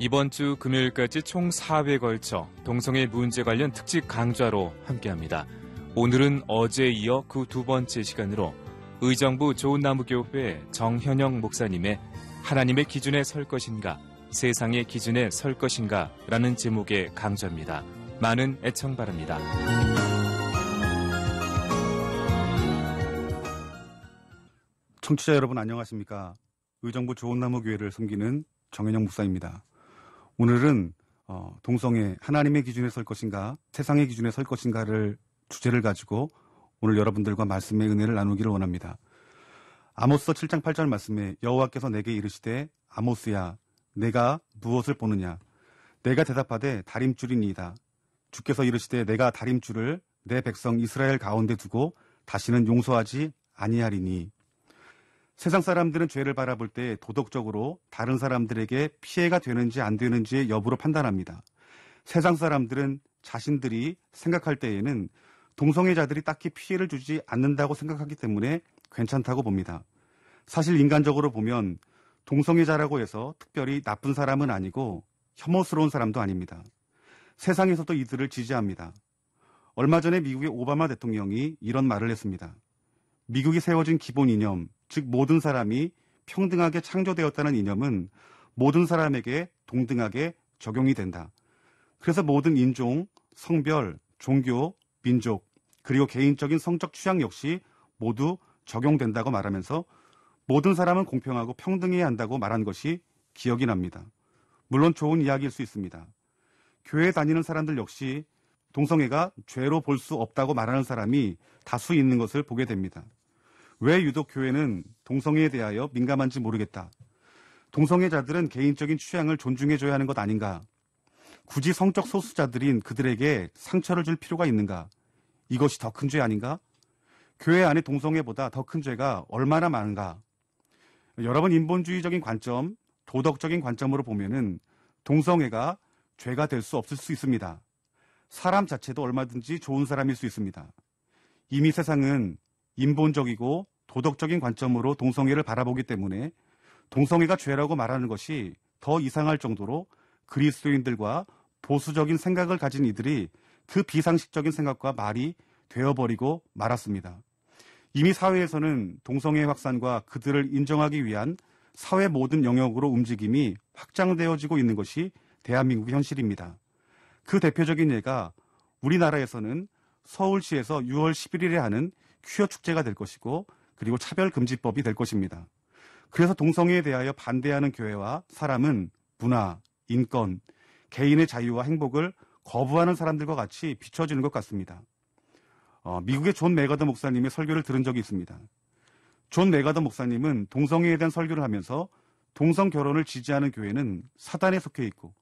이번 주 금요일까지 총 4회에 걸쳐 동성애 문제 관련 특집 강좌로 함께합니다. 오늘은 어제에 이어 그 두 번째 시간으로 의정부 좋은나무교회 정현영 목사님의 하나님의 기준에 설 것인가, 세상의 기준에 설 것인가 라는 제목의 강좌입니다. 많은 애청 바랍니다. 청취자 여러분 안녕하십니까? 의정부 좋은나무교회를 섬기는 정현영 목사입니다. 오늘은 동성애 하나님의 기준에 설 것인가 세상의 기준에 설 것인가를 주제를 가지고 오늘 여러분들과 말씀의 은혜를 나누기를 원합니다. 아모스 7장 8절 말씀에 여호와께서 내게 이르시되 아모스야 내가 무엇을 보느냐 내가 대답하되 다림줄이니이다. 주께서 이르시되 내가 다림줄을 내 백성 이스라엘 가운데 두고 다시는 용서하지 아니하리니. 세상 사람들은 죄를 바라볼 때 도덕적으로 다른 사람들에게 피해가 되는지 안 되는지의 여부로 판단합니다. 세상 사람들은 자신들이 생각할 때에는 동성애자들이 딱히 피해를 주지 않는다고 생각하기 때문에 괜찮다고 봅니다. 사실 인간적으로 보면 동성애자라고 해서 특별히 나쁜 사람은 아니고 혐오스러운 사람도 아닙니다. 세상에서도 이들을 지지합니다. 얼마 전에 미국의 오바마 대통령이 이런 말을 했습니다. 미국이 세워진 기본 이념, 즉 모든 사람이 평등하게 창조되었다는 이념은 모든 사람에게 동등하게 적용이 된다. 그래서 모든 인종, 성별, 종교, 민족, 그리고 개인적인 성적 취향 역시 모두 적용된다고 말하면서 모든 사람은 공평하고 평등해야 한다고 말한 것이 기억이 납니다. 물론 좋은 이야기일 수 있습니다. 교회에 다니는 사람들 역시 동성애가 죄로 볼 수 없다고 말하는 사람이 다수 있는 것을 보게 됩니다. 왜 유독 교회는 동성애에 대하여 민감한지 모르겠다. 동성애자들은 개인적인 취향을 존중해줘야 하는 것 아닌가? 굳이 성적 소수자들인 그들에게 상처를 줄 필요가 있는가? 이것이 더 큰 죄 아닌가? 교회 안에 동성애보다 더 큰 죄가 얼마나 많은가? 여러분 인본주의적인 관점, 도덕적인 관점으로 보면은 동성애가 죄가 될 수 없을 수 있습니다. 사람 자체도 얼마든지 좋은 사람일 수 있습니다. 이미 세상은 인본적이고 도덕적인 관점으로 동성애를 바라보기 때문에 동성애가 죄라고 말하는 것이 더 이상할 정도로 그리스도인들과 보수적인 생각을 가진 이들이 그 비상식적인 생각과 말이 되어버리고 말았습니다. 이미 사회에서는 동성애 확산과 그들을 인정하기 위한 사회 모든 영역으로 움직임이 확장되어지고 있는 것이 대한민국의 현실입니다. 그 대표적인 예가 우리나라에서는 서울시에서 6월 11일에 하는 퀴어 축제가 될 것이고 그리고 차별금지법이 될 것입니다. 그래서 동성애에 대하여 반대하는 교회와 사람은 문화, 인권, 개인의 자유와 행복을 거부하는 사람들과 같이 비춰지는 것 같습니다. 미국의 존 메가더 목사님의 설교를 들은 적이 있습니다. 존 메가더 목사님은 동성애에 대한 설교를 하면서 동성 결혼을 지지하는 교회는 사단에 속해 있고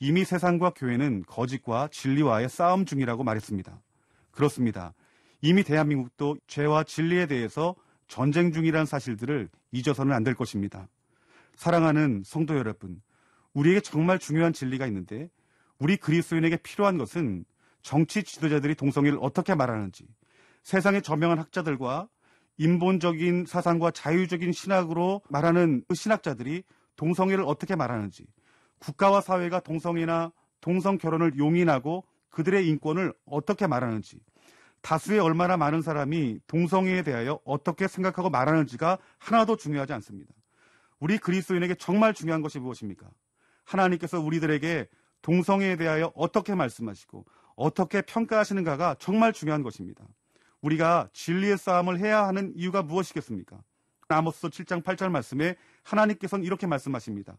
이미 세상과 교회는 거짓과 진리와의 싸움 중이라고 말했습니다. 그렇습니다. 이미 대한민국도 죄와 진리에 대해서 전쟁 중이라는 사실들을 잊어서는 안 될 것입니다. 사랑하는 성도 여러분, 우리에게 정말 중요한 진리가 있는데 우리 그리스도인에게 필요한 것은 정치 지도자들이 동성애를 어떻게 말하는지, 세상의 저명한 학자들과 인본적인 사상과 자유적인 신학으로 말하는 신학자들이 동성애를 어떻게 말하는지, 국가와 사회가 동성애나 동성 결혼을 용인하고 그들의 인권을 어떻게 말하는지, 다수의 얼마나 많은 사람이 동성애에 대하여 어떻게 생각하고 말하는지가 하나도 중요하지 않습니다. 우리 그리스도인에게 정말 중요한 것이 무엇입니까? 하나님께서 우리들에게 동성애에 대하여 어떻게 말씀하시고 어떻게 평가하시는가가 정말 중요한 것입니다. 우리가 진리의 싸움을 해야 하는 이유가 무엇이겠습니까? 아모스 7장 8절 말씀에 하나님께서는 이렇게 말씀하십니다.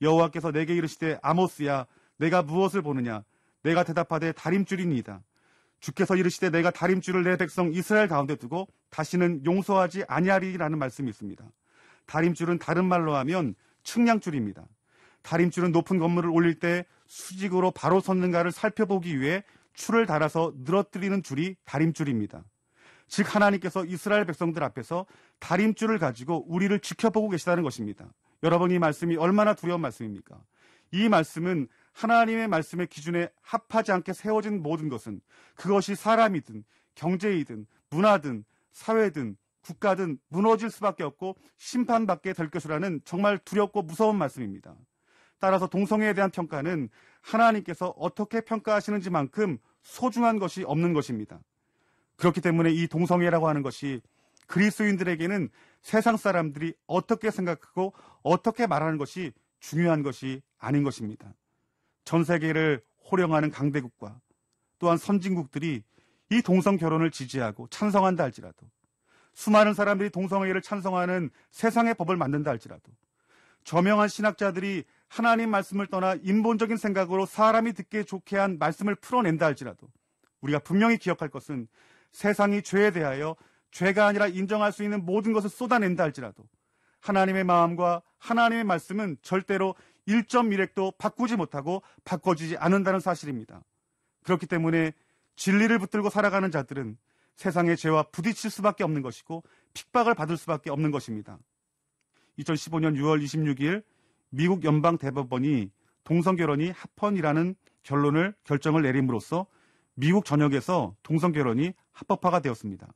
여호와께서 내게 이르시되 아모스야 내가 무엇을 보느냐 내가 대답하되 다림줄이니이다. 주께서 이르시되 내가 다림줄을 내 백성 이스라엘 가운데 두고 다시는 용서하지 아니하리라는 말씀이 있습니다. 다림줄은 다른 말로 하면 측량줄입니다. 다림줄은 높은 건물을 올릴 때 수직으로 바로 섰는가를 살펴보기 위해 줄을 달아서 늘어뜨리는 줄이 다림줄입니다. 즉 하나님께서 이스라엘 백성들 앞에서 다림줄을 가지고 우리를 지켜보고 계시다는 것입니다. 여러분 이 말씀이 얼마나 두려운 말씀입니까? 이 말씀은 하나님의 말씀의 기준에 합하지 않게 세워진 모든 것은 그것이 사람이든 경제이든 문화든 사회든 국가든 무너질 수밖에 없고 심판받게 될 것이라는 정말 두렵고 무서운 말씀입니다. 따라서 동성애에 대한 평가는 하나님께서 어떻게 평가하시는지만큼 소중한 것이 없는 것입니다. 그렇기 때문에 이 동성애라고 하는 것이 그리스도인들에게는 세상 사람들이 어떻게 생각하고 어떻게 말하는 것이 중요한 것이 아닌 것입니다. 전 세계를 호령하는 강대국과 또한 선진국들이 이 동성 결혼을 지지하고 찬성한다 할지라도, 수많은 사람들이 동성애를 찬성하는 세상의 법을 만든다 할지라도, 저명한 신학자들이 하나님 말씀을 떠나 인본적인 생각으로 사람이 듣기 좋게 한 말씀을 풀어낸다 할지라도, 우리가 분명히 기억할 것은 세상이 죄에 대하여 죄가 아니라 인정할 수 있는 모든 것을 쏟아낸다 할지라도 하나님의 마음과 하나님의 말씀은 절대로 1.1획도 바꾸지 못하고 바꿔지지 않는다는 사실입니다. 그렇기 때문에 진리를 붙들고 살아가는 자들은 세상의 죄와 부딪힐 수밖에 없는 것이고 핍박을 받을 수밖에 없는 것입니다. 2015년 6월 26일 미국 연방대법원이 동성결혼이 합헌이라는 결정을 내림으로써 미국 전역에서 동성결혼이 합법화가 되었습니다.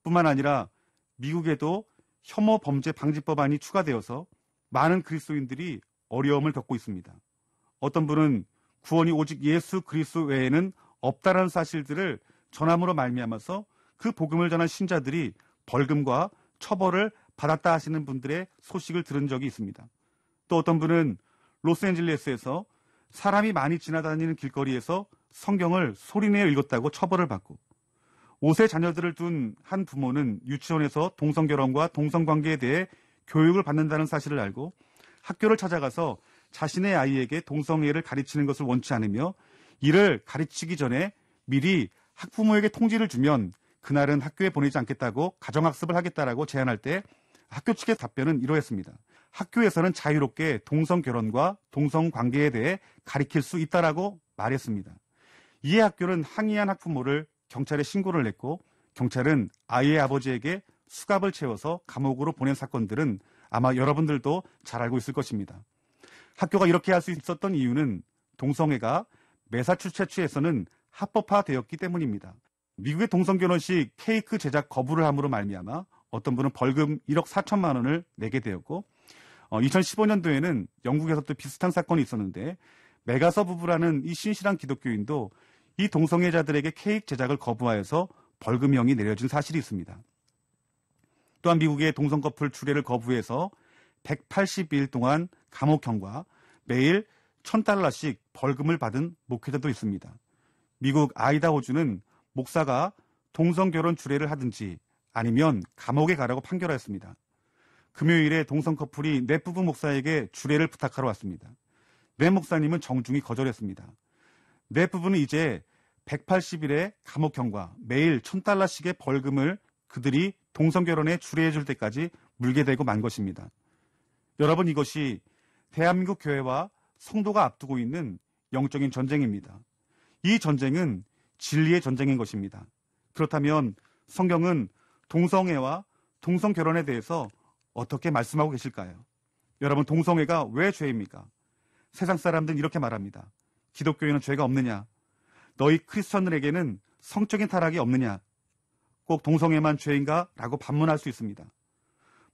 뿐만 아니라 미국에도 혐오 범죄 방지법안이 추가되어서 많은 그리스도인들이 어려움을 겪고 있습니다. 어떤 분은 구원이 오직 예수 그리스도 외에는 없다라는 사실들을 전함으로 말미암아서 그 복음을 전한 신자들이 벌금과 처벌을 받았다 하시는 분들의 소식을 들은 적이 있습니다. 또 어떤 분은 로스앤젤레스에서 사람이 많이 지나다니는 길거리에서 성경을 소리내어 읽었다고 처벌을 받고, 5세 자녀들을 둔 한 부모는 유치원에서 동성결혼과 동성관계에 대해 교육을 받는다는 사실을 알고 학교를 찾아가서 자신의 아이에게 동성애를 가르치는 것을 원치 않으며 이를 가르치기 전에 미리 학부모에게 통지를 주면 그날은 학교에 보내지 않겠다고 가정학습을 하겠다라고 제안할 때 학교 측의 답변은 이러했습니다. 학교에서는 자유롭게 동성결혼과 동성관계에 대해 가르칠 수 있다라고 말했습니다. 이에 학교는 항의한 학부모를 경찰에 신고를 냈고, 경찰은 아이의 아버지에게 수갑을 채워서 감옥으로 보낸 사건들은 아마 여러분들도 잘 알고 있을 것입니다. 학교가 이렇게 할 수 있었던 이유는 동성애가 매사추세츠에서는 합법화되었기 때문입니다. 미국의 동성결혼식 케이크 제작 거부를 함으로 말미암아 어떤 분은 벌금 1억 4천만 원을 내게 되었고, 2015년도에는 영국에서도 비슷한 사건이 있었는데 메가서 부부라는 이 신실한 기독교인도 이 동성애자들에게 케이크 제작을 거부하여서 벌금형이 내려진 사실이 있습니다. 또한 미국의 동성 커플 주례를 거부해서 180일 동안 감옥형과 매일 $1,000씩 벌금을 받은 목회자도 있습니다. 미국 아이다호주는 목사가 동성결혼 주례를 하든지 아니면 감옥에 가라고 판결하였습니다. 금요일에 동성 커플이 넷 부부 목사에게 주례를 부탁하러 왔습니다. 넷 목사님은 정중히 거절했습니다. 넷 부부는 이제 180일의 감옥형과 매일 $1,000씩의 벌금을 그들이 동성결혼에 주례해 줄 때까지 물게 되고 만 것입니다. 여러분, 이것이 대한민국 교회와 성도가 앞두고 있는 영적인 전쟁입니다. 이 전쟁은 진리의 전쟁인 것입니다. 그렇다면 성경은 동성애와 동성결혼에 대해서 어떻게 말씀하고 계실까요? 여러분, 동성애가 왜 죄입니까? 세상 사람들은 이렇게 말합니다. 기독교인은 죄가 없느냐? 너희 크리스천들에게는 성적인 타락이 없느냐? 꼭 동성애만 죄인가? 라고 반문할 수 있습니다.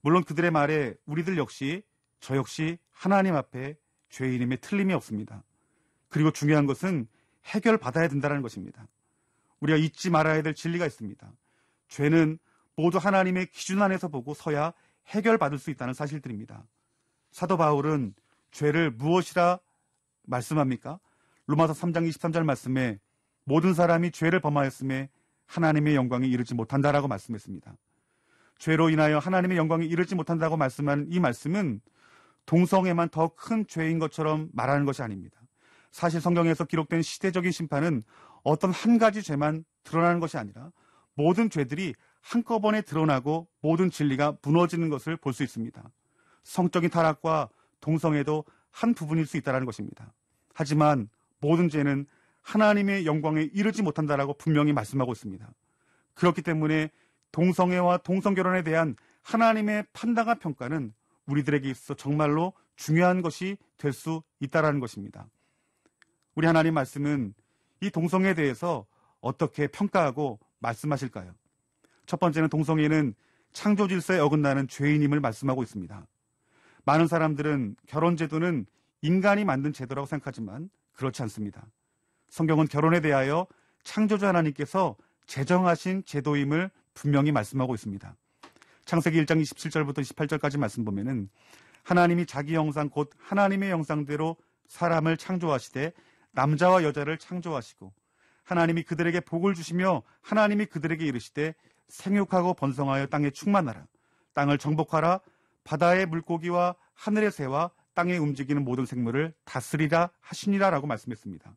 물론 그들의 말에 우리들 역시, 저 역시 하나님 앞에 죄인임에 틀림이 없습니다. 그리고 중요한 것은 해결받아야 된다는 것입니다. 우리가 잊지 말아야 될 진리가 있습니다. 죄는 모두 하나님의 기준 안에서 보고 서야 해결받을 수 있다는 사실들입니다. 사도 바울은 죄를 무엇이라 말씀합니까? 로마서 3장 23절 말씀에 모든 사람이 죄를 범하였음에 하나님의 영광에 이르지 못한다라고 말씀했습니다. 죄로 인하여 하나님의 영광에 이르지 못한다고 말씀하는 이 말씀은 동성애만 더 큰 죄인 것처럼 말하는 것이 아닙니다. 사실 성경에서 기록된 시대적인 심판은 어떤 한 가지 죄만 드러나는 것이 아니라 모든 죄들이 한꺼번에 드러나고 모든 진리가 무너지는 것을 볼 수 있습니다. 성적인 타락과 동성애도 한 부분일 수 있다는 것입니다. 하지만 모든 죄는 하나님의 영광에 이르지 못한다라고 분명히 말씀하고 있습니다. 그렇기 때문에 동성애와 동성결혼에 대한 하나님의 판단과 평가는 우리들에게 있어 정말로 중요한 것이 될 수 있다는 것입니다. 우리 하나님 말씀은 이 동성애에 대해서 어떻게 평가하고 말씀하실까요? 첫 번째는 동성애는 창조 질서에 어긋나는 죄인임을 말씀하고 있습니다. 많은 사람들은 결혼 제도는 인간이 만든 제도라고 생각하지만 그렇지 않습니다. 성경은 결혼에 대하여 창조주 하나님께서 제정하신 제도임을 분명히 말씀하고 있습니다. 창세기 1장 27절부터 28절까지 말씀 보면은 하나님이 자기 형상 곧 하나님의 형상대로 사람을 창조하시되 남자와 여자를 창조하시고 하나님이 그들에게 복을 주시며 하나님이 그들에게 이르시되 생육하고 번성하여 땅에 충만하라. 땅을 정복하라. 바다의 물고기와 하늘의 새와 땅에 움직이는 모든 생물을 다스리라 하시니라 라고 말씀했습니다.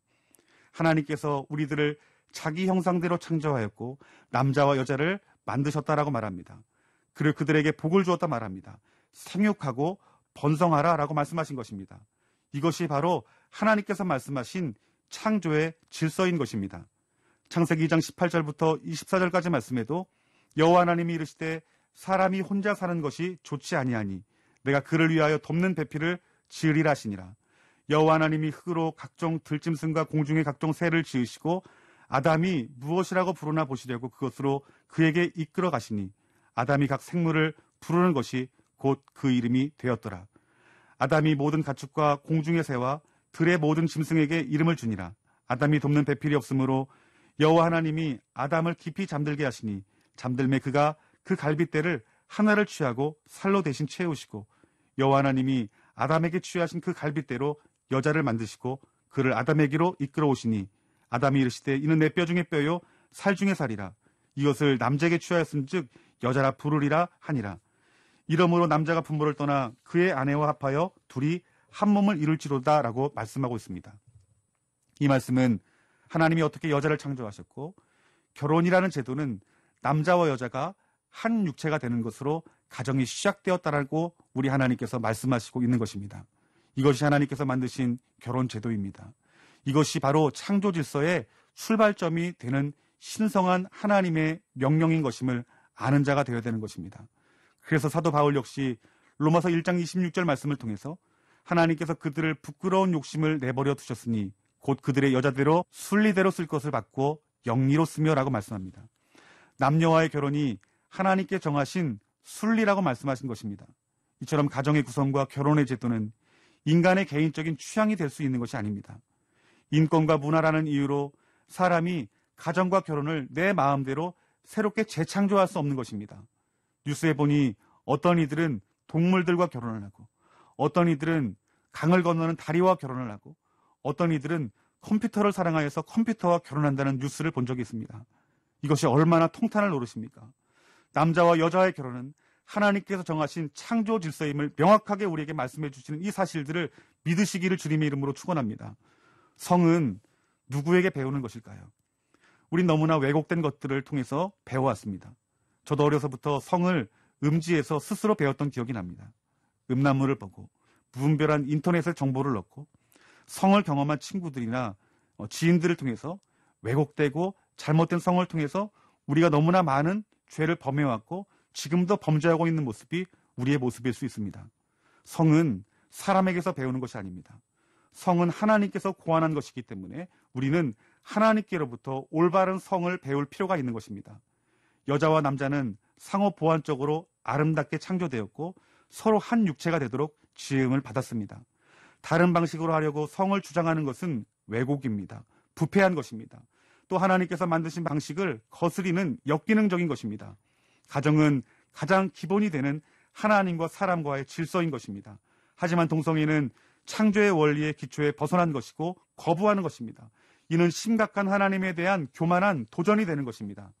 하나님께서 우리들을 자기 형상대로 창조하였고 남자와 여자를 만드셨다라고 말합니다. 그리고 그들에게 복을 주었다 말합니다. 생육하고 번성하라 라고 말씀하신 것입니다. 이것이 바로 하나님께서 말씀하신 창조의 질서인 것입니다. 창세기 2장 18절부터 24절까지 말씀에도 여호와 하나님이 이르시되 사람이 혼자 사는 것이 좋지 아니하니 내가 그를 위하여 돕는 배필을 지으리라 하시니라. 여호와 하나님이 흙으로 각종 들짐승과 공중의 각종 새를 지으시고 아담이 무엇이라고 부르나 보시려고 그것으로 그에게 이끌어 가시니 아담이 각 생물을 부르는 것이 곧 그 이름이 되었더라. 아담이 모든 가축과 공중의 새와 들의 모든 짐승에게 이름을 주니라. 아담이 돕는 배필이 없으므로 여호와 하나님이 아담을 깊이 잠들게 하시니 잠들매 그가 그 갈빗대를 하나를 취하고 살로 대신 채우시고 여호와 하나님이 아담에게 취하신 그 갈빗대로 여자를 만드시고 그를 아담에게로 이끌어 오시니 아담이 이르시되 이는 내 뼈 중에 뼈요 살 중에 살이라. 이것을 남자에게 취하였은즉 여자라 부르리라 하니라. 이러므로 남자가 부모를 떠나 그의 아내와 합하여 둘이 한 몸을 이룰지로다 라고 말씀하고 있습니다. 이 말씀은 하나님이 어떻게 여자를 창조하셨고 결혼이라는 제도는 남자와 여자가 한 육체가 되는 것으로 가정이 시작되었다라고 우리 하나님께서 말씀하시고 있는 것입니다. 이것이 하나님께서 만드신 결혼 제도입니다. 이것이 바로 창조 질서의 출발점이 되는 신성한 하나님의 명령인 것임을 아는 자가 되어야 되는 것입니다. 그래서 사도 바울 역시 로마서 1장 26절 말씀을 통해서 하나님께서 그들을 부끄러운 욕심을 내버려 두셨으니 곧 그들의 여자대로 순리대로 쓸 것을 받고 영리로 쓰며라고 말씀합니다. 남녀와의 결혼이 하나님께 정하신 순리라고 말씀하신 것입니다. 이처럼 가정의 구성과 결혼의 제도는 인간의 개인적인 취향이 될 수 있는 것이 아닙니다. 인권과 문화라는 이유로 사람이 가정과 결혼을 내 마음대로 새롭게 재창조할 수 없는 것입니다. 뉴스에 보니 어떤 이들은 동물들과 결혼을 하고 어떤 이들은 강을 건너는 다리와 결혼을 하고 어떤 이들은 컴퓨터를 사랑하여서 컴퓨터와 결혼한다는 뉴스를 본 적이 있습니다. 이것이 얼마나 통탄을 노릇입니까? 남자와 여자의 결혼은 하나님께서 정하신 창조 질서임을 명확하게 우리에게 말씀해 주시는 이 사실들을 믿으시기를 주님의 이름으로 축원합니다. 성은 누구에게 배우는 것일까요? 우린 너무나 왜곡된 것들을 통해서 배워왔습니다. 저도 어려서부터 성을 음지에서 스스로 배웠던 기억이 납니다. 음란물을 보고 무분별한 인터넷의 정보를 넣고 성을 경험한 친구들이나 지인들을 통해서 왜곡되고 잘못된 성을 통해서 우리가 너무나 많은 죄를 범해왔고 지금도 범죄하고 있는 모습이 우리의 모습일 수 있습니다. 성은 사람에게서 배우는 것이 아닙니다. 성은 하나님께서 고안한 것이기 때문에 우리는 하나님께로부터 올바른 성을 배울 필요가 있는 것입니다. 여자와 남자는 상호 보완적으로 아름답게 창조되었고 서로 한 육체가 되도록 지음을 받았습니다. 다른 방식으로 하려고 성을 주장하는 것은 왜곡입니다. 부패한 것입니다. 또 하나님께서 만드신 방식을 거스리는 역기능적인 것입니다. 가정은 가장 기본이 되는 하나님과 사람과의 질서인 것입니다. 하지만 동성애는 창조의 원리의 기초에 벗어난 것이고 거부하는 것입니다. 이는 심각한 하나님에 대한 교만한 도전이 되는 것입니다.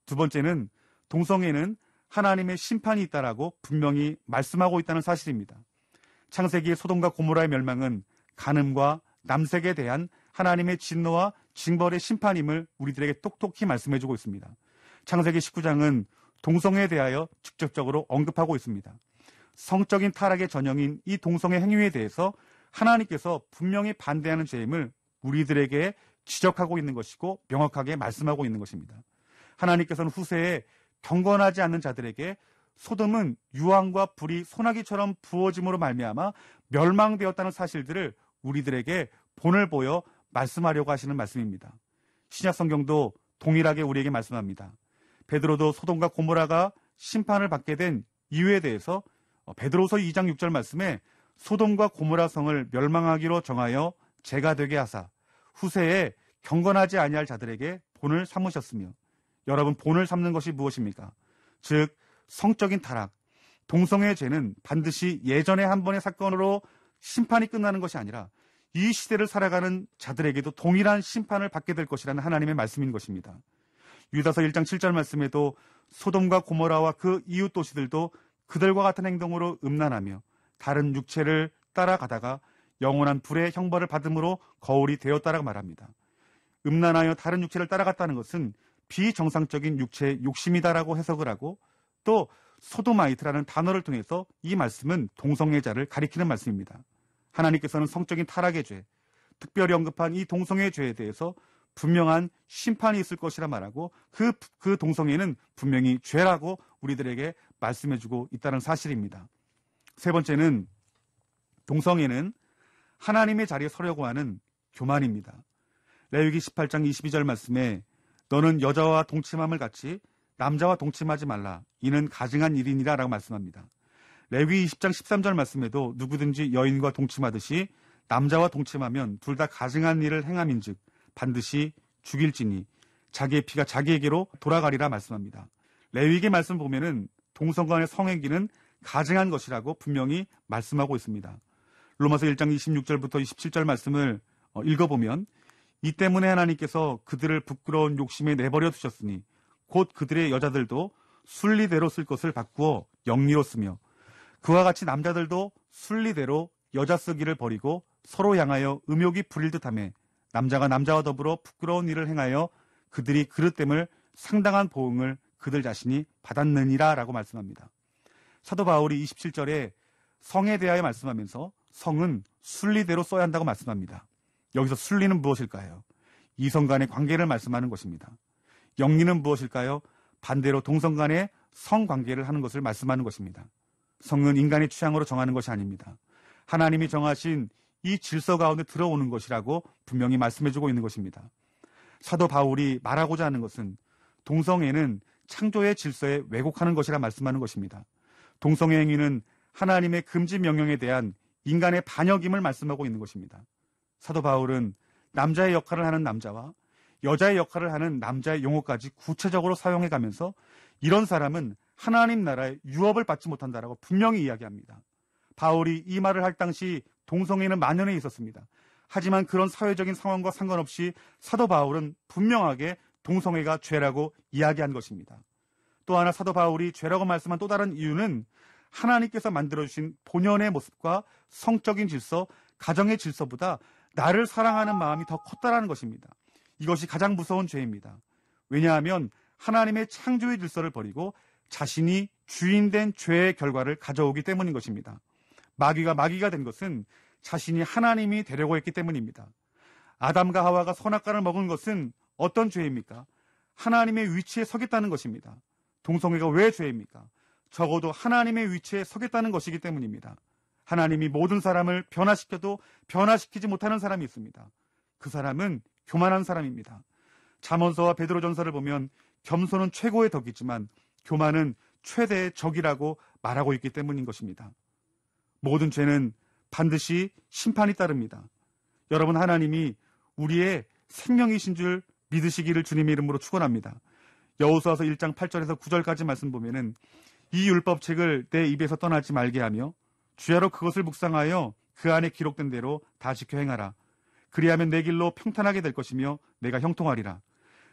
두 번째는 동성애는 하나님의 심판이 있다라고 분명히 말씀하고 있다는 사실입니다. 창세기의 소돔과 고모라의 멸망은 간음과 남색에 대한 하나님의 진노와 징벌의 심판임을 우리들에게 똑똑히 말씀해주고 있습니다. 창세기 19장은 동성애에 대하여 직접적으로 언급하고 있습니다. 성적인 타락의 전형인 이 동성애 행위에 대해서 하나님께서 분명히 반대하는 죄임을 우리들에게 지적하고 있는 것이고 명확하게 말씀하고 있는 것입니다. 하나님께서는 후세에 경건하지 않는 자들에게 소돔은 유황과 불이 소나기처럼 부어짐으로 말미암아 멸망되었다는 사실들을 우리들에게 본을 보여 말씀하려고 하시는 말씀입니다. 신약 성경도 동일하게 우리에게 말씀합니다. 베드로도 소돔과 고모라가 심판을 받게 된 이유에 대해서 베드로서 2장 6절 말씀에 소돔과 고모라 성을 멸망하기로 정하여 재가 되게 하사 후세에 경건하지 아니할 자들에게 본을 삼으셨으며, 여러분, 본을 삼는 것이 무엇입니까? 즉 성적인 타락, 동성애의 죄는 반드시 예전에 한 번의 사건으로 심판이 끝나는 것이 아니라 이 시대를 살아가는 자들에게도 동일한 심판을 받게 될 것이라는 하나님의 말씀인 것입니다. 유다서 1장 7절 말씀에도 소돔과 고모라와 그 이웃 도시들도 그들과 같은 행동으로 음란하며 다른 육체를 따라가다가 영원한 불의 형벌을 받음으로 거울이 되었다라고 말합니다. 음란하여 다른 육체를 따라갔다는 것은 비정상적인 육체의 욕심이다라고 해석을 하고, 또 소도마이트라는 단어를 통해서 이 말씀은 동성애자를 가리키는 말씀입니다. 하나님께서는 성적인 타락의 죄, 특별히 언급한 이 동성애의 죄에 대해서 분명한 심판이 있을 것이라 말하고, 그 동성애는 분명히 죄라고 우리들에게 말씀해주고 있다는 사실입니다. 세 번째는, 동성애는 하나님의 자리에 서려고 하는 교만입니다. 레위기 18장 22절 말씀에 너는 여자와 동침함을 같이 남자와 동침하지 말라. 이는 가증한 일이니라 라고 말씀합니다. 레위기 20장 13절 말씀에도 누구든지 여인과 동침하듯이 남자와 동침하면 둘 다 가증한 일을 행함인즉 반드시 죽일지니 자기의 피가 자기에게로 돌아가리라 말씀합니다. 레위기 말씀 보면은 동성간의 성행위는 가증한 것이라고 분명히 말씀하고 있습니다. 로마서 1장 26절부터 27절 말씀을 읽어보면, 이 때문에 하나님께서 그들을 부끄러운 욕심에 내버려 두셨으니 곧 그들의 여자들도 순리대로 쓸 것을 바꾸어 영리로 쓰며 그와 같이 남자들도 순리대로 여자 쓰기를 버리고 서로 향하여 음욕이 부릴 듯하며 남자가 남자와 더불어 부끄러운 일을 행하여 그들이 그릇됨을 상당한 보응을 그들 자신이 받았느니라 라고 말씀합니다. 사도 바울이 27절에 성에 대하여 말씀하면서 성은 순리대로 써야 한다고 말씀합니다. 여기서 순리는 무엇일까요? 이성 간의 관계를 말씀하는 것입니다. 영리는 무엇일까요? 반대로 동성 간의 성관계를 하는 것을 말씀하는 것입니다. 성은 인간의 취향으로 정하는 것이 아닙니다. 하나님이 정하신 이 질서 가운데 들어오는 것이라고 분명히 말씀해주고 있는 것입니다. 사도 바울이 말하고자 하는 것은 동성애는 창조의 질서에 왜곡하는 것이라 말씀하는 것입니다. 동성애 행위는 하나님의 금지 명령에 대한 인간의 반역임을 말씀하고 있는 것입니다. 사도 바울은 남자의 역할을 하는 남자와 여자의 역할을 하는 남자의 용어까지 구체적으로 사용해가면서 이런 사람은 하나님 나라의 유업을 받지 못한다라고 분명히 이야기합니다. 바울이 이 말을 할 당시 동성애는 만연해 있었습니다. 하지만 그런 사회적인 상황과 상관없이 사도 바울은 분명하게 동성애가 죄라고 이야기한 것입니다. 또 하나 사도 바울이 죄라고 말씀한 또 다른 이유는 하나님께서 만들어주신 본연의 모습과 성적인 질서, 가정의 질서보다 나를 사랑하는 마음이 더 컸다라는 것입니다. 이것이 가장 무서운 죄입니다. 왜냐하면 하나님의 창조의 질서를 버리고 자신이 주인된 죄의 결과를 가져오기 때문인 것입니다. 마귀가 된 것은 자신이 하나님이 되려고 했기 때문입니다. 아담과 하와가 선악과를 먹은 것은 어떤 죄입니까? 하나님의 위치에 서겠다는 것입니다. 동성애가 왜 죄입니까? 적어도 하나님의 위치에 서겠다는 것이기 때문입니다. 하나님이 모든 사람을 변화시켜도 변화시키지 못하는 사람이 있습니다. 그 사람은 교만한 사람입니다. 잠언서와 베드로전서를 보면 겸손은 최고의 덕이지만 교만은 최대의 적이라고 말하고 있기 때문인 것입니다. 모든 죄는 반드시 심판이 따릅니다. 여러분, 하나님이 우리의 생명이신 줄 믿으시기를 주님의 이름으로 축원합니다. 여호수아서 1장 8절에서 9절까지 말씀 보면은 이 율법책을 내 입에서 떠나지 말게 하며 주야로 그것을 묵상하여 그 안에 기록된 대로 다 지켜 행하라. 그리하면 내 길로 평탄하게 될 것이며 내가 형통하리라.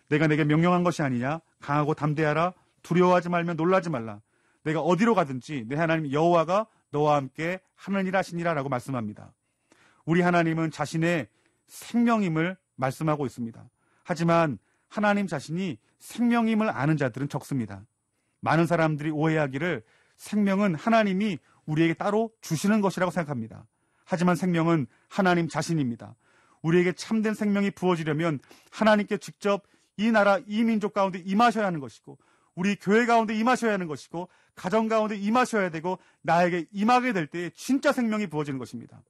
내가 내게 명령한 것이 아니냐? 강하고 담대하라. 두려워하지 말며 놀라지 말라. 내가 어디로 가든지 내 하나님 여호와가 너와 함께 하느니라 하시니라 라고 말씀합니다. 우리 하나님은 자신의 생명임을 말씀하고 있습니다. 하지만 하나님 자신이 생명임을 아는 자들은 적습니다. 많은 사람들이 오해하기를 생명은 하나님이 우리에게 따로 주시는 것이라고 생각합니다. 하지만 생명은 하나님 자신입니다. 우리에게 참된 생명이 부어지려면 하나님께 직접 이 나라, 이 민족 가운데 임하셔야 하는 것이고, 우리 교회 가운데 임하셔야 하는 것이고, 가정 가운데 임하셔야 되고, 나에게 임하게 될 때에 진짜 생명이 부어지는 것입니다.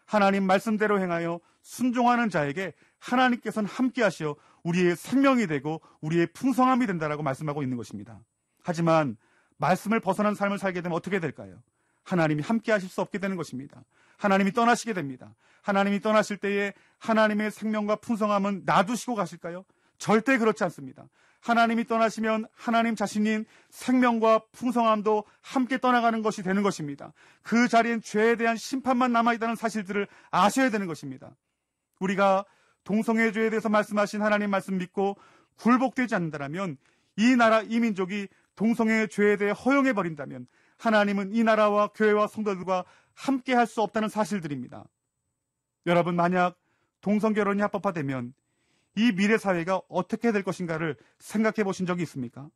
하나님 말씀대로 행하여 순종하는 자에게 하나님께서는 함께 하시어 우리의 생명이 되고 우리의 풍성함이 된다라고 말씀하고 있는 것입니다. 하지만 말씀을 벗어난 삶을 살게 되면 어떻게 될까요? 하나님이 함께 하실 수 없게 되는 것입니다. 하나님이 떠나시게 됩니다. 하나님이 떠나실 때에 하나님의 생명과 풍성함은 놔두시고 가실까요? 절대 그렇지 않습니다. 하나님이 떠나시면 하나님 자신인 생명과 풍성함도 함께 떠나가는 것이 되는 것입니다. 그 자리엔 죄에 대한 심판만 남아있다는 사실들을 아셔야 되는 것입니다. 우리가 동성애 죄에 대해서 말씀하신 하나님 말씀 믿고 굴복되지 않는다면, 이 나라, 이 민족이 동성애 죄에 대해 허용해버린다면 하나님은 이 나라와 교회와 성도들과 함께 할 수 없다는 사실들입니다. 여러분, 만약 동성결혼이 합법화되면 이 미래 사회가 어떻게 될 것인가를 생각해 보신 적이 있습니까?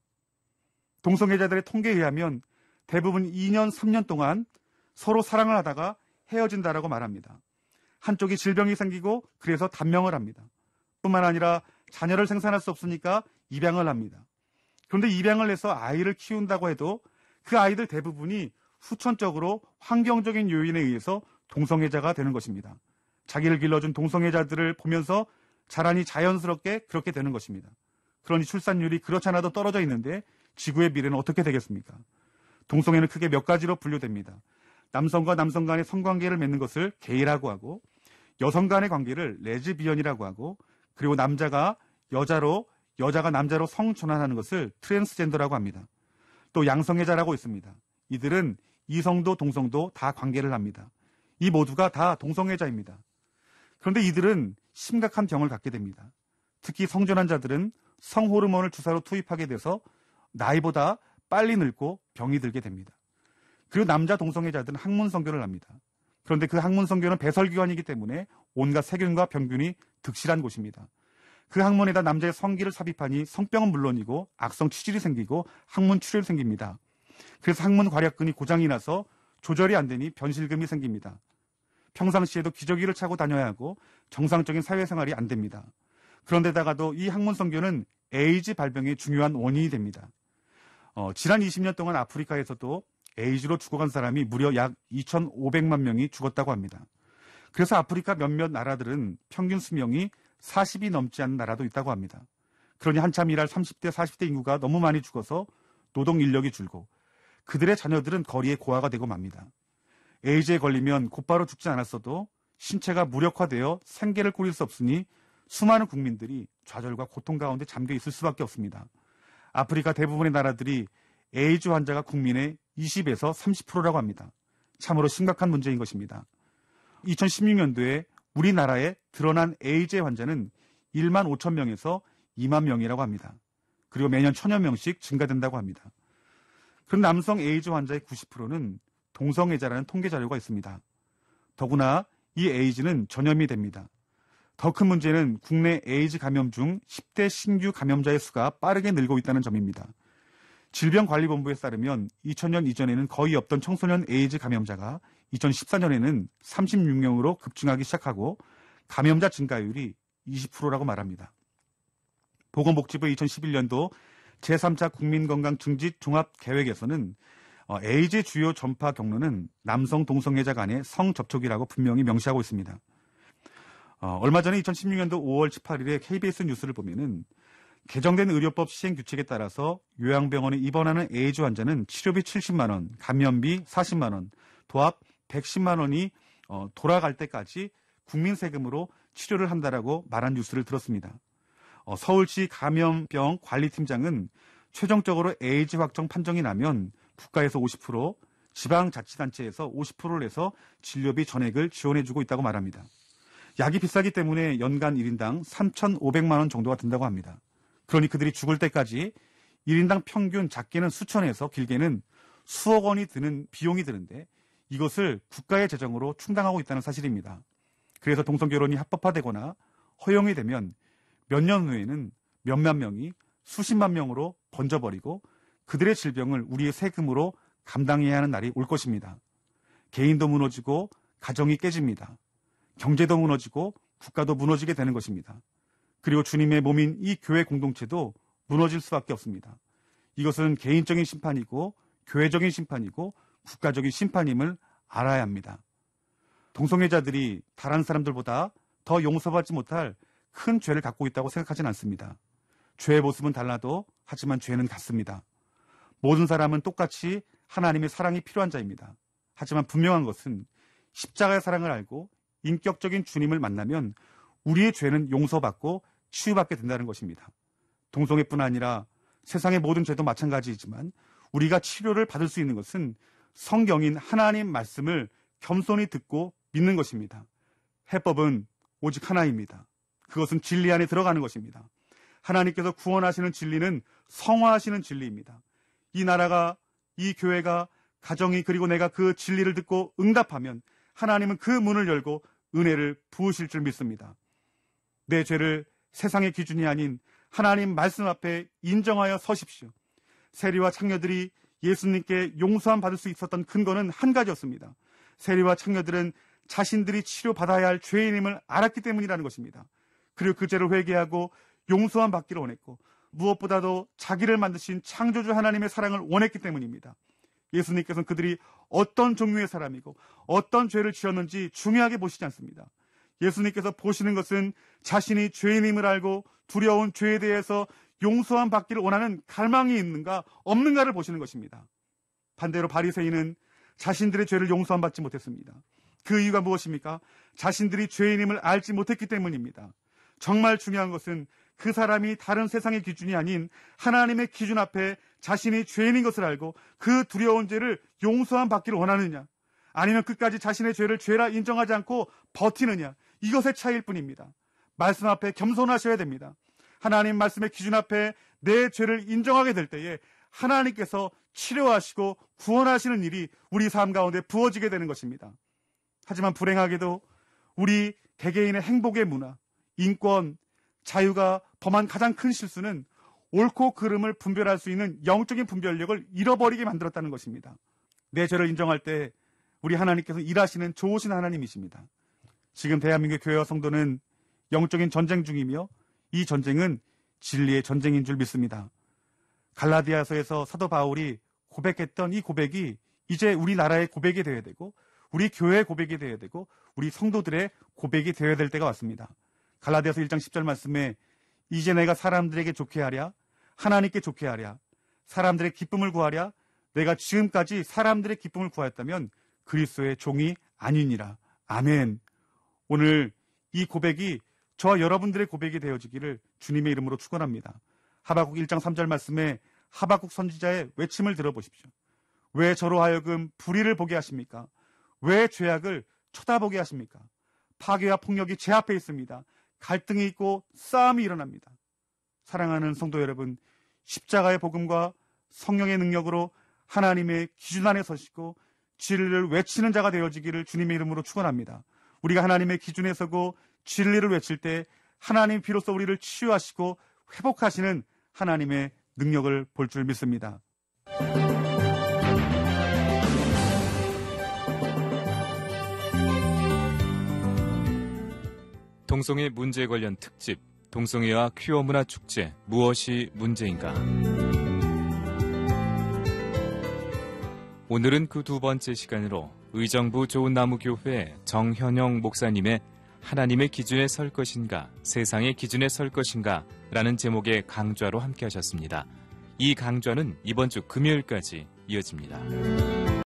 동성애자들의 통계에 의하면 대부분 2년, 3년 동안 서로 사랑을 하다가 헤어진다라고 말합니다. 한쪽이 질병이 생기고 그래서 단명을 합니다. 뿐만 아니라 자녀를 생산할 수 없으니까 입양을 합니다. 그런데 입양을 해서 아이를 키운다고 해도 그 아이들 대부분이 후천적으로 환경적인 요인에 의해서 동성애자가 되는 것입니다. 자기를 길러준 동성애자들을 보면서 자라니 자연스럽게 그렇게 되는 것입니다. 그러니 출산율이 그렇지 않아도 떨어져 있는데 지구의 미래는 어떻게 되겠습니까? 동성애는 크게 몇 가지로 분류됩니다. 남성과 남성 간의 성관계를 맺는 것을 게이라고 하고, 여성 간의 관계를 레즈비언이라고 하고, 그리고 남자가 여자로, 여자가 남자로 성전환하는 것을 트랜스젠더라고 합니다. 또 양성애자라고 있습니다. 이들은 이성도 동성도 다 관계를 합니다. 이 모두가 다 동성애자입니다. 그런데 이들은 심각한 병을 갖게 됩니다. 특히 성전환자들은 성호르몬을 주사로 투입하게 돼서 나이보다 빨리 늙고 병이 들게 됩니다. 그리고 남자 동성애자들은 항문성교를 합니다. 그런데 그 항문성교는 배설기관이기 때문에 온갖 세균과 병균이 득실한 곳입니다. 그 항문에다 남자의 성기를 삽입하니 성병은 물론이고 악성 치질이 생기고 항문 출혈이 생깁니다. 그래서 항문 괄약근이 고장이 나서 조절이 안 되니 변실금이 생깁니다. 평상시에도 기저귀를 차고 다녀야 하고 정상적인 사회생활이 안 됩니다. 그런데다가도 이 항문성교는 에이즈 발병의 중요한 원인이 됩니다. 지난 20년 동안 아프리카에서도 에이즈로 죽어간 사람이 무려 약 2,500만 명이 죽었다고 합니다. 그래서 아프리카 몇몇 나라들은 평균 수명이 40이 넘지 않는 나라도 있다고 합니다. 그러니 한참 일할 30대, 40대 인구가 너무 많이 죽어서 노동 인력이 줄고 그들의 자녀들은 거리에 고아가 되고 맙니다. 에이즈에 걸리면 곧바로 죽지 않았어도 신체가 무력화되어 생계를 꾸릴 수 없으니 수많은 국민들이 좌절과 고통 가운데 잠겨 있을 수밖에 없습니다. 아프리카 대부분의 나라들이 에이즈 환자가 국민의 20에서 30%라고 합니다. 참으로 심각한 문제인 것입니다. 2016년도에 우리나라에 드러난 에이즈 환자는 1만 5천 명에서 2만 명이라고 합니다. 그리고 매년 1,000여 명씩 증가된다고 합니다. 그런 남성 에이즈 환자의 90%는 동성애자라는 통계 자료가 있습니다. 더구나 이 에이즈는 전염이 됩니다. 더 큰 문제는 국내 에이즈 감염 중 10대 신규 감염자의 수가 빠르게 늘고 있다는 점입니다. 질병관리본부에 따르면 2000년 이전에는 거의 없던 청소년 에이즈 감염자가 2014년에는 36명으로 급증하기 시작하고 감염자 증가율이 20%라고 말합니다. 보건복지부 2011년도 제3차 국민건강증진 종합계획에서는 에이즈 주요 전파 경로는 남성 동성애자 간의 성접촉이라고 분명히 명시하고 있습니다. 얼마 전에 2016년도 5월 18일에 KBS 뉴스를 보면은 개정된 의료법 시행규칙에 따라서 요양병원에 입원하는 에이즈 환자는 치료비 70만 원, 감염비 40만 원, 도합 110만 원이 돌아갈 때까지 국민 세금으로 치료를 한다라고 말한 뉴스를 들었습니다. 서울시 감염병 관리팀장은 최종적으로 에이즈 확정 판정이 나면 국가에서 50%, 지방자치단체에서 50%를 내서 진료비 전액을 지원해주고 있다고 말합니다. 약이 비싸기 때문에 연간 1인당 3,500만 원 정도가 든다고 합니다. 그러니 그들이 죽을 때까지 1인당 평균 작게는 수천에서 길게는 수억 원이 드는 비용이 드는데 이것을 국가의 재정으로 충당하고 있다는 사실입니다. 그래서 동성결혼이 합법화되거나 허용이 되면 몇 년 후에는 몇만 명이 수십만 명으로 번져버리고 그들의 질병을 우리의 세금으로 감당해야 하는 날이 올 것입니다. 개인도 무너지고 가정이 깨집니다. 경제도 무너지고 국가도 무너지게 되는 것입니다. 그리고 주님의 몸인 이 교회 공동체도 무너질 수밖에 없습니다. 이것은 개인적인 심판이고 교회적인 심판이고 국가적인 심판임을 알아야 합니다. 동성애자들이 다른 사람들보다 더 용서받지 못할 큰 죄를 갖고 있다고 생각하진 않습니다. 죄의 모습은 달라도 하지만 죄는 같습니다. 모든 사람은 똑같이 하나님의 사랑이 필요한 자입니다. 하지만 분명한 것은 십자가의 사랑을 알고 인격적인 주님을 만나면 우리의 죄는 용서받고 치유받게 된다는 것입니다. 동성애뿐 아니라 세상의 모든 죄도 마찬가지이지만 우리가 치료를 받을 수 있는 것은 성경인 하나님 말씀을 겸손히 듣고 믿는 것입니다. 해법은 오직 하나입니다. 그것은 진리 안에 들어가는 것입니다. 하나님께서 구원하시는 진리는 성화하시는 진리입니다. 이 나라가, 이 교회가, 가정이, 그리고 내가 그 진리를 듣고 응답하면 하나님은 그 문을 열고 은혜를 부으실 줄 믿습니다. 내 죄를 세상의 기준이 아닌 하나님 말씀 앞에 인정하여 서십시오. 세리와 창녀들이 예수님께 용서함 받을 수 있었던 근거는 한 가지였습니다. 세리와 창녀들은 자신들이 치료받아야 할 죄인임을 알았기 때문이라는 것입니다. 그리고 그 죄를 회개하고 용서함 받기를 원했고, 무엇보다도 자기를 만드신 창조주 하나님의 사랑을 원했기 때문입니다. 예수님께서는 그들이 어떤 종류의 사람이고 어떤 죄를 지었는지 중요하게 보시지 않습니다. 예수님께서 보시는 것은 자신이 죄인임을 알고 두려운 죄에 대해서 용서함 받기를 원하는 갈망이 있는가 없는가를 보시는 것입니다. 반대로 바리새인은 자신들의 죄를 용서함 받지 못했습니다. 그 이유가 무엇입니까? 자신들이 죄인임을 알지 못했기 때문입니다. 정말 중요한 것은 그 사람이 다른 세상의 기준이 아닌 하나님의 기준 앞에 자신이 죄인인 것을 알고 그 두려운 죄를 용서함 받기를 원하느냐, 아니면 끝까지 자신의 죄를 죄라 인정하지 않고 버티느냐, 이것의 차이일 뿐입니다. 말씀 앞에 겸손하셔야 됩니다. 하나님 말씀의 기준 앞에 내 죄를 인정하게 될 때에 하나님께서 치료하시고 구원하시는 일이 우리 삶 가운데 부어지게 되는 것입니다. 하지만 불행하게도 우리 개개인의 행복의 문화, 인권, 자유가 범한 가장 큰 실수는 옳고 그름을 분별할 수 있는 영적인 분별력을 잃어버리게 만들었다는 것입니다. 내 죄를 인정할 때 우리 하나님께서 일하시는 좋으신 하나님이십니다. 지금 대한민국 교회와 성도는 영적인 전쟁 중이며 이 전쟁은 진리의 전쟁인 줄 믿습니다. 갈라디아서에서 사도 바울이 고백했던 이 고백이 이제 우리나라의 고백이 되어야 되고, 우리 교회의 고백이 되어야 되고, 우리 성도들의 고백이 되어야 될 때가 왔습니다. 갈라디아서 1장 10절 말씀에 이제 내가 사람들에게 좋게 하랴, 하나님께 좋게 하랴, 사람들의 기쁨을 구하랴, 내가 지금까지 사람들의 기쁨을 구하였다면 그리스도의 종이 아니니라. 아멘. 오늘 이 고백이 저와 여러분들의 고백이 되어지기를 주님의 이름으로 축원합니다. 하박국 1장 3절 말씀에 하박국 선지자의 외침을 들어보십시오. 왜 저로 하여금 불의를 보게 하십니까? 왜 죄악을 쳐다보게 하십니까? 파괴와 폭력이 제 앞에 있습니다. 갈등이 있고 싸움이 일어납니다. 사랑하는 성도 여러분, 십자가의 복음과 성령의 능력으로 하나님의 기준 안에 서시고 진리를 외치는 자가 되어지기를 주님의 이름으로 축원합니다. 우리가 하나님의 기준에 서고 진리를 외칠 때 하나님 비로소 우리를 치유하시고 회복하시는 하나님의 능력을 볼 줄 믿습니다. 동성애 문제 관련 특집, 동성애와 퀴어 문화 축제, 무엇이 문제인가? 오늘은 그 두 번째 시간으로 의정부 좋은나무교회 정현영 목사님의 하나님의 기준에 설 것인가, 세상의 기준에 설 것인가 라는 제목의 강좌로 함께 하셨습니다. 이 강좌는 이번 주 금요일까지 이어집니다.